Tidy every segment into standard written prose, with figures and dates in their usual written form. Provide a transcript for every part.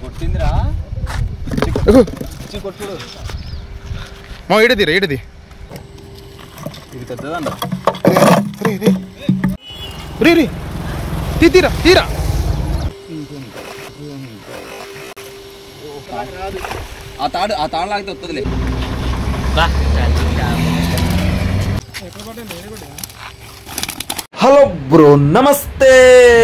కొట్టిందిరా కొట్టుడు మా ఏడది ఇది పెద్దదండ తీరా తీరా ఆ తాడు లాగితే వస్తుందిలే. హలో బ్రో, నమస్తే.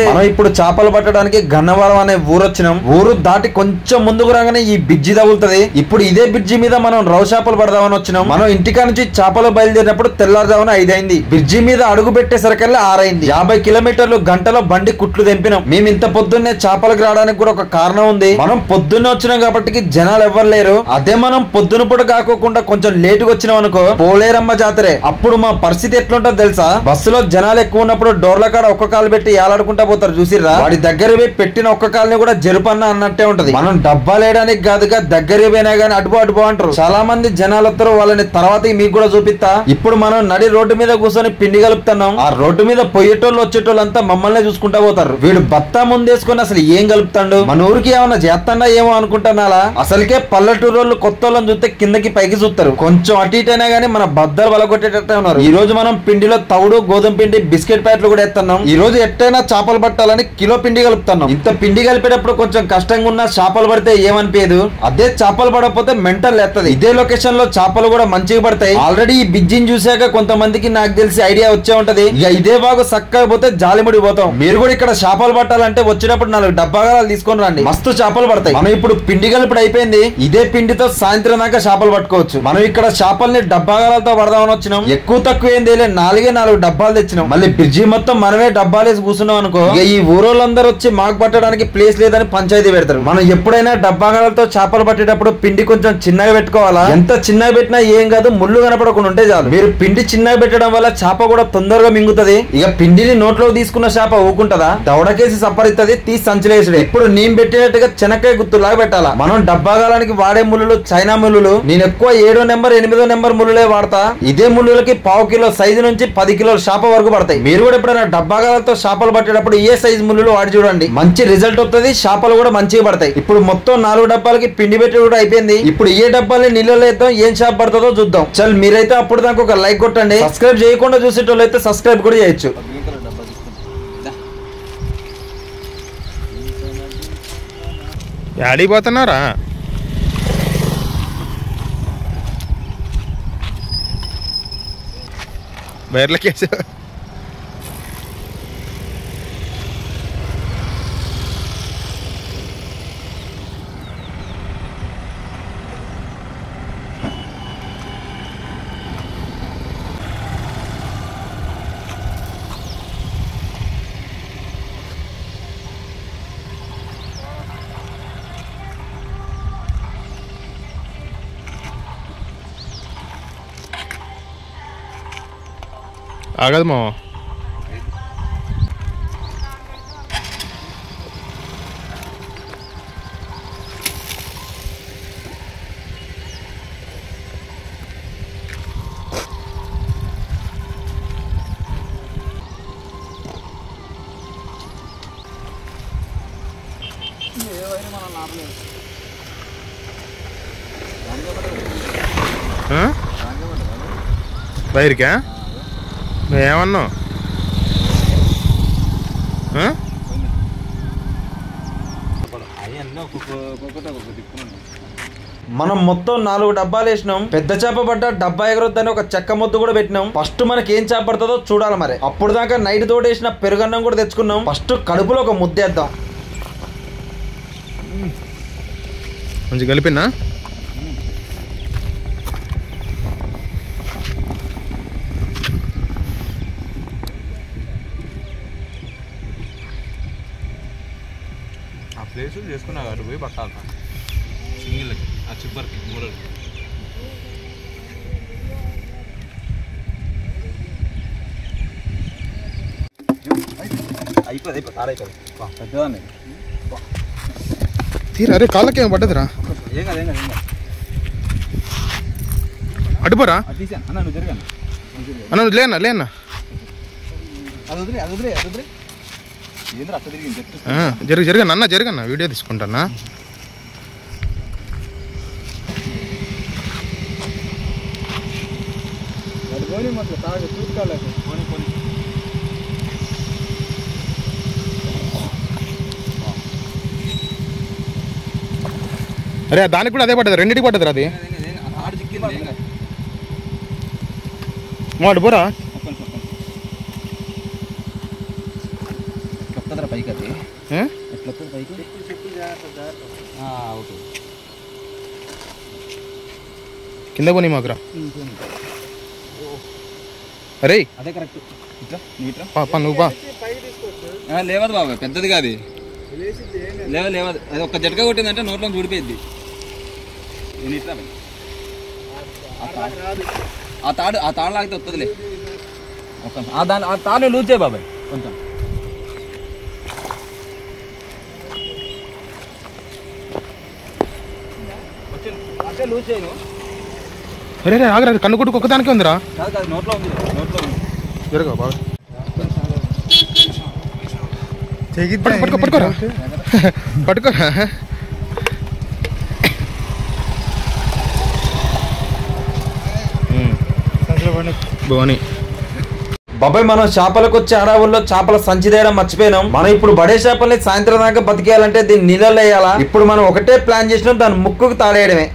మనం ఇప్పుడు చేపలు పట్టడానికి గన్నవరం అనే ఊరు వచ్చినాం. ఊరు దాటి కొంచెం ముందుకు రాగానే ఈ బ్రిడ్జి తగులుతుంది. ఇప్పుడు ఇదే బ్రిడ్జి మీద మనం రవ్వ చేపలు పడదామని వచ్చినాం. మనం ఇంటికా నుంచి చేపలు బయలుదేరినప్పుడు తెల్లారుజామున 5 అయింది. బ్రిడ్జి మీద అడుగు పెట్టేసరికల్లా 6 అయింది. 50 కిలోమీటర్లు గంటలో బండి కుట్లు తెంపినాం. మేము ఇంత పొద్దున్నే చేపలకు రావడానికి కూడా ఒక కారణం ఉంది. మనం పొద్దున్నే వచ్చినాం కాబట్టి జనాలు ఎవ్వరు లేరు. అదే మనం పొద్దున పూట కాకోకుండా కొంచెం లేటుగా వచ్చినాం అనుకో, పోలేరమ్మ జాతరే, అప్పుడు మా పరిస్థితి ఎట్లుంటుందో తెలుసా? బస్సులో జనాలు ఎక్కువ ఉన్నప్పుడు డోర్ల కాడ ఒక్క కాలు పెట్టి ఏలాడుకుంటా పోతారు చూసిర్రా? వాడి దగ్గర పోయి పెట్టిన ఒక్క కాల్ని కూడా జరుపన్న అన్నట్టే ఉంటది. మనం డబ్బాలు వేయడానికి కాదుగా, దగ్గర పోయినా గానీ అటుపో అంటారు. చాలా మంది జనాలు వస్తారు, వాళ్ళని తర్వాత మీకు కూడా చూపిస్తా. ఇప్పుడు మనం నడి రోడ్డు మీద కూర్చొని పిండి కలుపుతున్నాం. ఆ రోడ్డు మీద పోయేటోళ్ళు వచ్చేటోళ్ళంతా మమ్మల్ని చూసుకుంటా పోతారు. వీడు బత్తా ముందేసుకుని అసలు ఏం కలుపుతాడు, మన ఊరికి ఏమన్నా చేస్తాడా ఏమో అనుకుంటున్నా. అసలుకే పల్లెటూరు వాళ్ళు కొత్త వాళ్ళని చూస్తే కిందకి పైకి చూస్తారు. కొంచెం అటు ఇటైనా గానీ మన బద్దలు వలగొట్టేటట్టే ఉన్నారు. ఈ రోజు మనం పిండిలో తవుడు, గోధుమ పిండి, బిస్కెట్ ప్యాకెట్లు కూడా ఎత్తున్నాం. ఈ రోజు ఎట్టైనా చేపలు పట్టాలని కిలో పిండి కలుపుతున్నాం. ఇంత పిండి కలిపేటప్పుడు కొంచెం కష్టంగా ఉన్నా చేపలు పడితే ఏమనిపించదు. అదే చేపలు పడకపోతే మెంటల్ ఎత్తది. ఇదే లొకేషన్ లో చేపలు కూడా మంచిగా పడతాయి. ఆల్రెడీ ఈ బిజ్జిని చూసాక కొంతమందికి నాకు తెలిసి ఐడియా వచ్చే ఉంటది. ఇక ఇదే బాగా చక్కగా పోతే జాలిముడి పోతాం. మీరు కూడా ఇక్కడ చేపలు పట్టాలంటే వచ్చేటప్పుడు 4 డబ్బాగాలు తీసుకొని రండి, మస్తు చేపలు పడతాయి. మనం ఇప్పుడు పిండి కలిపి అయిపోయింది. ఇదే పిండితో సాయంత్రం దాకా చేపలు పట్టుకోవచ్చు. మనం ఇక్కడ చేపల్ని డబ్బాగాలతో పడదామని వచ్చినాం. ఎక్కువ తక్కువ ఏం తెలియదు, 4 డబ్బాలు తెచ్చినాం. మళ్ళీ బ్రిడ్జి మొత్తం మనమే డబ్బాలేసి కూర్చున్నాం అనుకో, ఈ ఊరోళ్ళందరూ వచ్చి మాకు పట్టడానికి ప్లేస్ లేదని పంచాయతీ పెడతారు. మనం ఎప్పుడైనా డబ్బాగాలతో చేపలు పట్టేటప్పుడు పిండి కొంచెం చిన్నగా పెట్టుకోవాలా. ఎంత చిన్నగా పెట్టినా ఏం కాదు, ముళ్ళు కనపడకుండా ఉంటే చాలు. మీరు పిండి చిన్నగా పెట్టడం వల్ల చేప కూడా తొందరగా మింగుతుంది. ఇక పిండిని నోట్లో తీసుకున్న చేప ఊకుంటదా, దవడకేసి సప్పరిస్తుంది, తీసి సంచలేసుడే. ఇప్పుడు నేను పెట్టినట్టుగా చెనక్కాయ గుత్తులాగా పెట్టాలా. మనం డబ్బాగాలానికి వాడే ముళ్ళు చైనా ముళ్ళు. నేను ఎక్కువ 7వ నెంబర్ 8వ నెంబర్ ముళ్ళే వాడతా. ఇదే ముళ్ళకి 1/2 కిలో సైజు నుంచి 10 కిలోల చేప వరకు పడతాయి. మీరు కూడా ఎప్పుడైనా డబ్బాగాలతో చేపలు పట్టేటప్పుడు ఏ సైజు ముళ్ళు వాడి చూడండి, మంచి రిజల్ట్ వస్తుంది. చేపలు కూడా మంచిగా పడతాయి. ఇప్పుడు మొత్తం 4 డబ్బాలకి పిండి పెట్టి కూడా అయిపోయింది. ఇప్పుడు ఏ డబ్బాలని నీళ్ళలో వేద్దాం, ఏం చేప పడుతుందో చూద్దాం. చల్, మీరైతే అప్పుడు దాకా ఒక లైక్ కొట్టండి. సబ్స్క్రైబ్ చేయకుండా చూసేటోళ్ళు అయితే సబ్స్క్రైబ్ కూడా చేయొచ్చు. ఆడిపోతున్నారా? బయర్లకేసా ఆగదు మా బయరికా ఏమన్నావు? మనం మొత్తం 4 డబ్బాలు వేసినాం. పెద్ద చేప పడ్డ డబ్బా ఎగరొద్దని ఒక చెక్క మొద్దు కూడా పెట్టినాం. ఫస్ట్ మనకి ఏం చేప పడుతుందో చూడాలి. మరి అప్పుడు దాకా నైట్ తోడేసిన పెరుగన్నం కూడా తెచ్చుకున్నాం. ఫస్ట్ కడుపులో ఒక ముద్దేద్దాం. కొంచెం కలిపినా ప్లేస్ చేసుకున్నా అటు పోయి పట్టాలి సింగిల్కి, ఆ చిప్పర్కి మూలకి. అయిపోయింది పెద్దదాన్ని తీరా. అరే కాళ్ళకేం పడ్డదిరా? ఏం కాదు ఏం కాదు ఏం కాదు. అడ్డుపోరా తీసా అన్న, నువ్వు జరిగాను అన్న, లేనా లేనా అది వదిలే అది వదిలే అది వదిలే. ఏంద్ర అట్ట తిరిగింది జరగన్న వీడియో తీసుకుంటానా. అరే దానికి కూడా అదే పడ్డది, రెండింటికి పడ్డది అది. వాడు పోరా పైకి అది పైకి. కింద పోనీ మాకురా. అరే అదే కరెక్ట్. నువ్వు బా. లేవదు బాబా, పెద్దది కాదు. లేవదు, అది ఒక్క జట్కా కొట్టిందంటే నోట్లో ఊడిపోయింది. ఆ తాడు లాగితే వస్తుందిలే. ఆ తాడు లూజ్ చేయి బాబాయ్ కొంచెం. అంటే లూజ్ చేయను. అరే ఆగరా, కన్ను కొట్టుకు ఒక్కదానికే ఉందిరా. కాదు నోట్లో ఉంది. జరగా బాగా పట్టుకోరా పట్టుకోరా. బాగున్నాయి బాబాయ్. మనం చేపలకు వచ్చే అడవుల్లో చేపల సంచి తీయడం మర్చిపోయినాం. మనం ఇప్పుడు బడే చేపల్ని సాయంత్రం దాకా బతికేయాలంటే దీన్ని నీళ్ళలో వేయాలా. ఇప్పుడు మనం ఒకటే ప్లాన్ చేసినాం, దాని ముక్కుకు తాడేయడమే.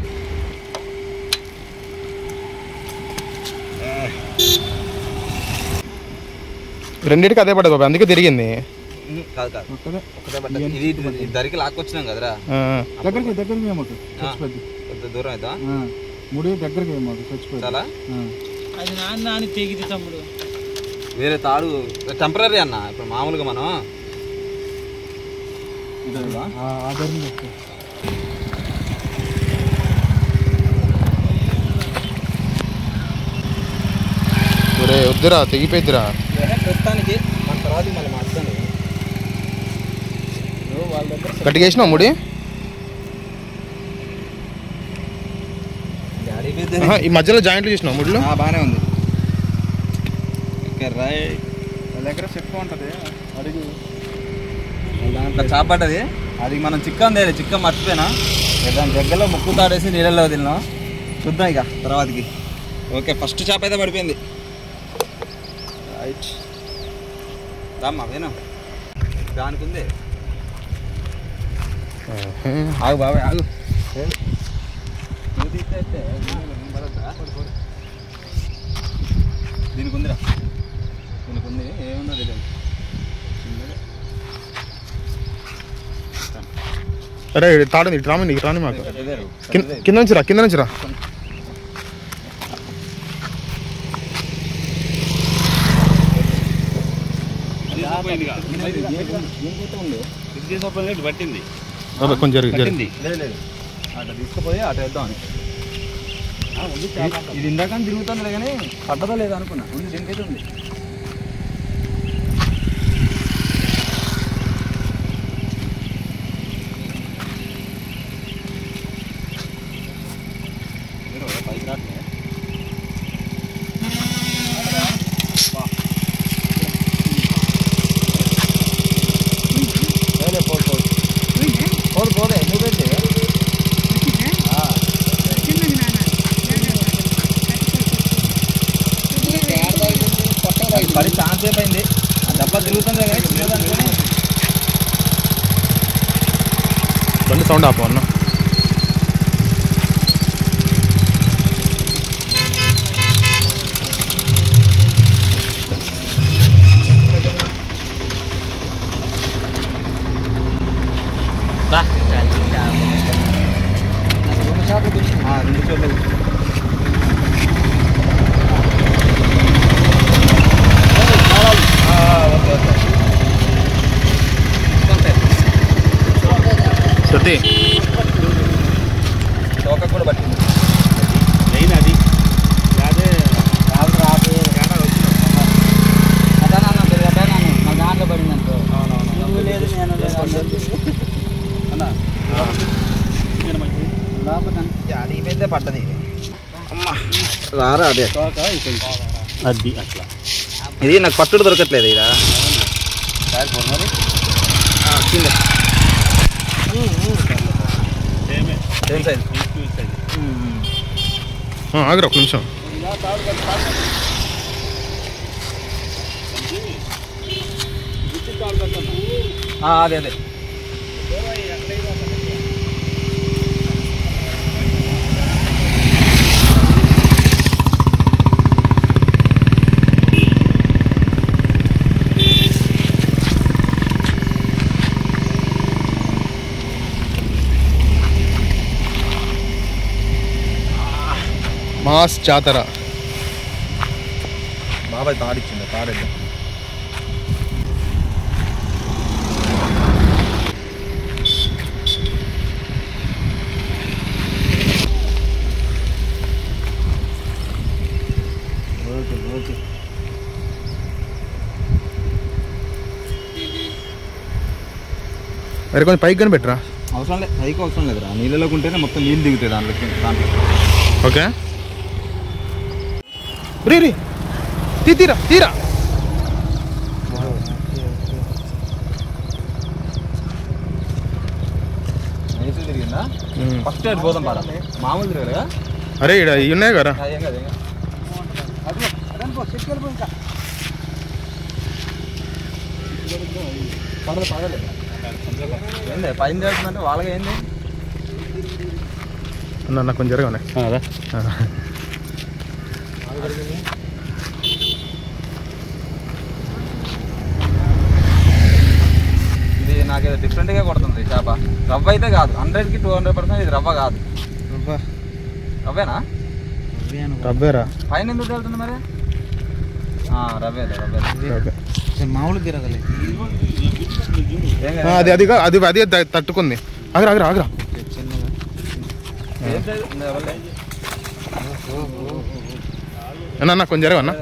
రెండింటికి అదే పడదు బాబాయ్, అందుకే తిరిగింది. ఇది దరికి లాక్కొచ్చినాం కదరా. దూరం అవుతా ముడి దగ్గరికి చచ్చిపోయి చాలా. అది నాన్న తెగిది తమ్ముడు. వేరే తాడు టెంపరీ అన్న. ఇప్పుడు మామూలుగా మనం ఒరే వద్దురా, తెగిపోయిద్దిరా. ప్రస్తుతానికి మన తర్వాత మళ్ళీ మార్చాను. వాళ్ళ దగ్గర గట్టిగా వేసినావు ముడి. ఈ మధ్యలో జాయింట్లు చేసినావు ముడిలో. బాగానే ఉంది. వాళ్ళ దగ్గర చెక్క ఉంటుంది, అడుగు దాంట్లో చాపడ్డది. అది మనం చిక్కన్ తేలే, చిక్కన్ మర్చిపోయినా. దాని దగ్గరలో ముక్కు తాడేసి నీళ్ళలో వదిలినాం. చూద్దాం ఇక తర్వాతకి. ఓకే, ఫస్ట్ చేప అయితే పడిపోయింది. రైట్ రామ్మా వేను. దానికి ఉంది. ఆగు బాబాయ్ ఆగు. దీనికి ఉందిరా, దీనికి ఉంది. ఏముందో తెలియదు. అరే తాడు ఇటు రామని, ఇటు రాని మాకు. కింద నుంచి రా, కింద నుంచి రా. పట్టింది కొంచెం జరిగింది. అట్లా తీసుకుపోయి అటు వెళ్దాం. ఇది ఇందాక తిరుగుతుంది కానీ పట్టదా లేదా అనుకున్నా. ఉంది, దీనికైతే ఉంది. పైకి రాట్లే. పోదే ఎందుకు పెట్టి పడి ఛాన్స్ అయిపోయింది. ఆ దెబ్బ తిరుగుతుంది కానీ బండి సౌండ్ ఆపు అన్న. రెండు చోట్ల సతీ చౌక కూడా పట్టింది. లైన్ అది అదే రాదు రాదు అదే నాన్న అదే నాన్న మా దాంట్లో పడింది అనుకో. నువ్వు లేదు నేను అడిగిపోతే పడ్డది. అమ్మా రారా అదే అది అట్లా. ఇది నాకు పట్టుడు దొరకట్లేదు. ఇదా వచ్చింది సేమ్ సైజ్. ఆగరా ఒక నిమిషం. అదే అదే మాస్ జాతర. బాబాయ్ తాడిచ్చింది, తాడేద్దాం. మరి కొంచెం పైకి కానీ పెట్టరా. అవసరం లేదు, పైకి అవసరం లేదురా. నీళ్ళలోకి ఉంటేనే మొత్తం నీళ్ళు దిగుతాయి దాంట్లో. ఓకే రీ తీరా తీరా. నైస్ తిరిగిందా? ఫస్ట్ ఎయిడ్ పోదాం పాడ. మామూలు తిరగలేదా? అరే ఇక్కడ ఇవి ఉన్నాయి కదా. ఏం కదా పడలేదు. ఏంది పైన చేస్తుందంటే వాళ్ళకి ఏంది? అన్న కొంచెం జరగానే. ఇది నాకేదో డిఫరెంట్గా కొడుతుంది చేప. రవ్వ అయితే కాదు, 100కి 200% ఇది రవ్వ కాదు. రవ్వేనా? రవ్వేరా? పైన ఎందుకు వెళ్తుంది మరి? రవ్వే మామూలు తిరగలేదు. అది అది అది అది తట్టుకుంది. ఆగరా ఆగరా ఆగరా. అన్న కొంచెం జరగన్నా.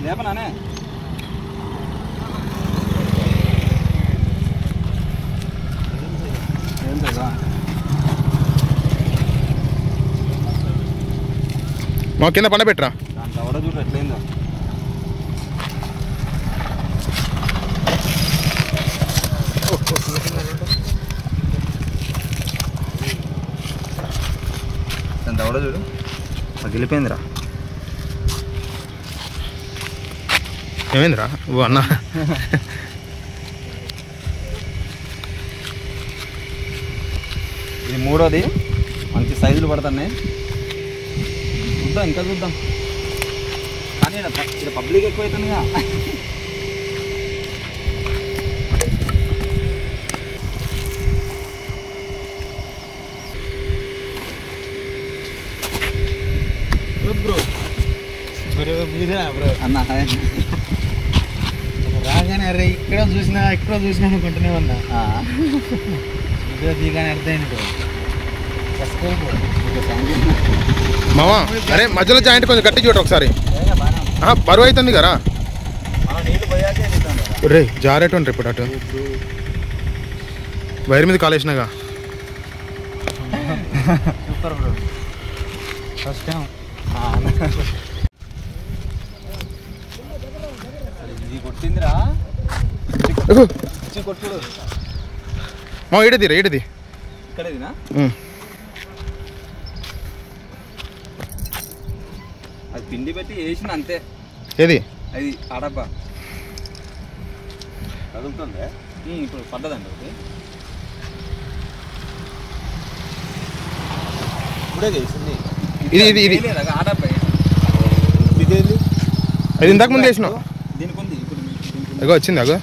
లేపనానే ఏం లేదా? మా కింద పండ పెట్టరా. దాంట్లో కూడా చూడు ఎట్లయిందో. దాంట్లో కూడా చూడు పగిలిపోయిందిరా. ఏమైందిరా? ఓ అన్న ఇది మూడోది. మంచి సైజులు పడుతున్నాయి. చూద్దాం, ఇంకా చూద్దాం. కానీ ఇక్కడ పబ్లిక్ ఎక్కువ అవుతుందిగా. అన్న రాగానే అరే ఇక్కడ చూసినా అనుకుంటూనే ఉన్నా. దిగానే అర్థమైంది. మావా అరే మధ్యలో జాయింట్ కొంచెం గట్టి చూడ ఒకసారి. బరువు అవుతుంది కదా రే. జారేటువంటి ఇప్పుడు అటు వైర్ మీద కాలేసినాగా. Super bro. ఫస్ట్ టైం ఇది కొట్టిందిరా. కొట్టుడు మా ఈడది ఈడది ఇక్కడేదినా? అది పిండి పెట్టి వేసిన అంతే. ఏది అది ఆడబ్బా కదులుతుంది. ఇప్పుడు పడ్డదండి ఒకటి. ఇప్పుడే చేసింది. ఇది ఇది ఇది ఆడబ్బా ఇదేంది? అది ఇంతకు ముందు వేసినావు. దీనికి ఉంది ఇప్పుడు. అగో వచ్చింది. అగో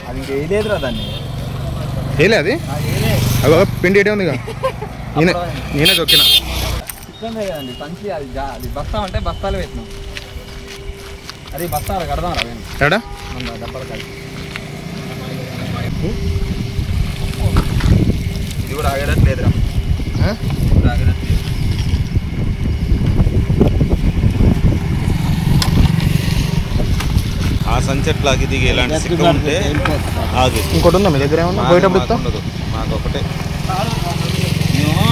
అది ఇంకా వేయలేదురా దాన్ని. వేయలే అది. అగో పిండి ఏడే ఉంది. నేనే దొక్కిన. చికెన్ కదండి సంచి. అది బస్తా అంటే బస్తాలు పెట్టినాం. అది బస్తాలు కడదాం రా ఎడా మన డబ్బాలు కలిసి. ఇది కూడా ఆగేటట్లేదురా. ఇది ఆగేటట్లేదు. ఆ సన్సెట్ లాగా దిగి ఇలాంటి సిక్క ఉంటే ఆగు. ఇంకోటి ఉందా మీ దగ్గర ఏమన్నా పోయేటప్పుడు ఉండదు, మాకు ఒకటే. మేము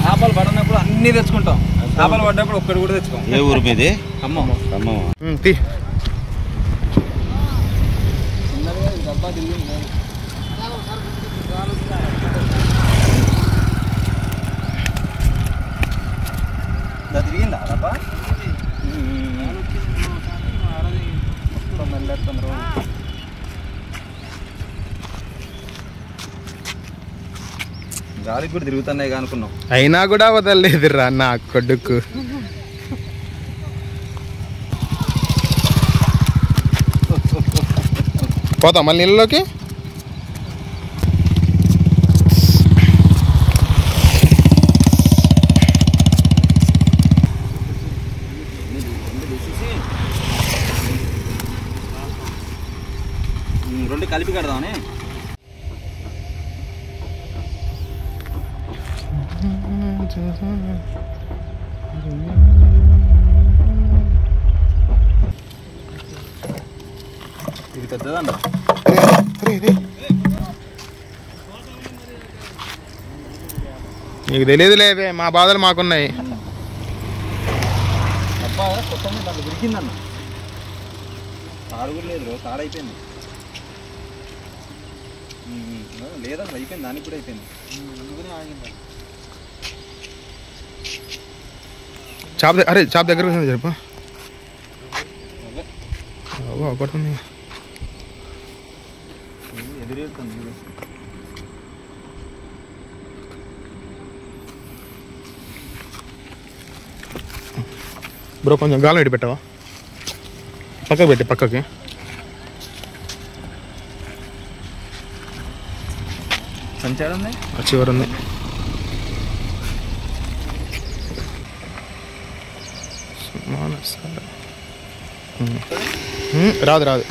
చేపలు పడినప్పుడు అన్నీ తెచ్చుకుంటాం, చేపలు పడ్డప్పుడు ఒక్కటి కూడా తెచ్చుకోం. ఏ ఊరు మీది? ఖమ్మం. తీ తిరిగిందా డబ్బా? గాలికి కూడా తిరుగుతున్నాయి అనుకున్నాం, అయినా కూడా వదలలేదురా నా కొడుకు. పోతా మళ్ళీ నీళ్ళలోకి. రెండు కలిపి కడదామని. ఇది పెద్దదండి. నీకు తెలియదు లేదే, మా బాధలు మాకున్నాయి. అబ్బా కొత్త దాంట్లో దొరికిందన్న, తాడు కూడా లేదు, తాడైపోయింది. లేదన్న అయిపోయింది, దానికి కూడా అయిపోయింది. అందుకనే ఆగింది. అరే చాప్ దగ్గర చెప్పు. ఒకటి ఉంది ఎదురేస్తుంది. బ్రో కొంచెం గాలం పెట్టి పెట్టవా, పక్కకి పెట్టి పక్కకి. సంచారం ఉంది, చివరి ఉంది. రాదు రాదు.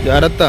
జాగ్రత్త.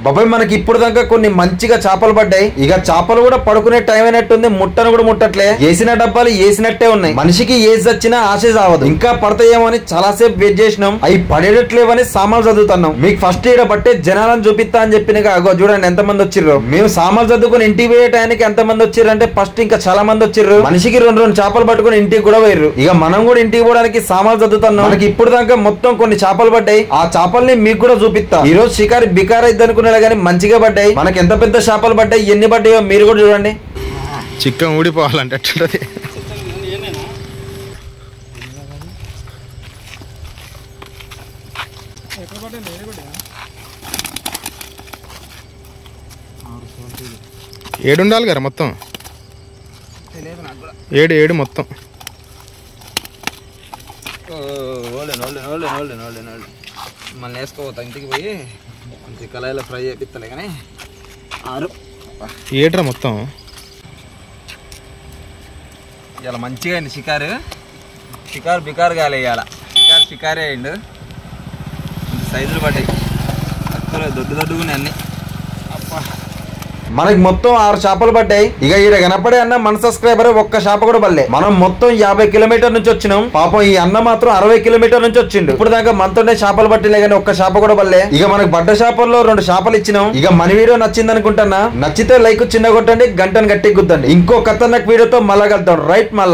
బాబాయ్ మనకి ఇప్పుడు దాకా కొన్ని మంచిగా చేపలు పడ్డాయి. ఇక చేపలు కూడా పడుకునే టైం అయినట్టుంది, ముట్టను కూడా ముట్టట్లే. వేసిన డబ్బాలు వేసినట్టే ఉన్నాయి. మనిషికి ఏది వచ్చినా ఆశ సావదు. ఇంకా పడతాయేమో అని చాలా సేపు వెయిట్ చేసినాం, అవి పడేటట్లేవని సామాన్లు చదువుతున్నాం. మీకు ఫస్ట్ ఈడ పట్టే జనాలను చూపిస్తా అని చెప్పినగా అగో చూడండి ఎంత మంది వచ్చిర్రు. మేము సామాన్లు చదువుకుని ఇంటికి పోయే టైంకి ఎంత మంది వచ్చిర్రు అంటే ఫస్ట్ ఇంకా చాలా మంది వచ్చిర్రు. మనిషికి రెండు చేపలు పట్టుకుని ఇంటికి కూడా పోయారు. ఇక మనం కూడా ఇంటికి పోవడానికి సామాన్లు చదువుతున్నాం. మనకి ఇప్పుడు దాకా మొత్తం కొన్ని చేపలు పడ్డాయి. ఆ చేపల్ని మీకు కూడా చూపిస్తా. ఈ రోజు షికారి బికార్ అయితే అనుకున్నా కానీ మంచిగా పడ్డాయి. మనకి ఎంత పెద్ద చేపలు పడ్డాయి, ఎన్ని పడ్డాయో మీరు కూడా చూడండి. చిక్కం ఊడిపోవాలంటే ఎట్లుంటది. ఏడుండాలి కదా మొత్తం, ఏడు మొత్తం. మళ్ళీ వేసుకోపోతా ఇంటికి పోయి మంచి కళాయిలో ఫ్రై చేపిస్తలే కానీ. ఏట్రా మొత్తం ఇలా మంచిగా అయింది షికారు. షికారు బికారు కాలే ఇవాళ, షికారే అయిండు. మంచి సైజులు పడ్డాయి, అక్కడ దొడ్డుగున్నాయి అన్ని. మనకి మొత్తం 6 చేపలు పడ్డాయి. ఇక ఈడ కనపడే అన్న మన సబ్స్క్రైబర్ ఒక్క చేప కూడా పడలే. మనం మొత్తం 50 కిలోమీటర్ నుంచి వచ్చినాం. పాపం ఈ అన్న మాత్రం 60 కిలోమీటర్ నుంచి వచ్చిండు. ఇప్పుడు దాకా మనతోనే చేపలు పట్టిలే కానీ ఒక్క చేప కూడా పడలే. ఇక మనకు పడ్డ చేపల్లో 2 చేపలు ఇచ్చినాం. ఇక మన వీడియో నచ్చింది అనుకుంటున్నా. నచ్చితే లైక్ చిన్న కొట్టండి, గంటను గట్టి గుద్దండి. ఇంకో ఖతర్నాక్ వీడియోతో మళ్ళా కలుద్దాం. రైట్ మళ్ళా.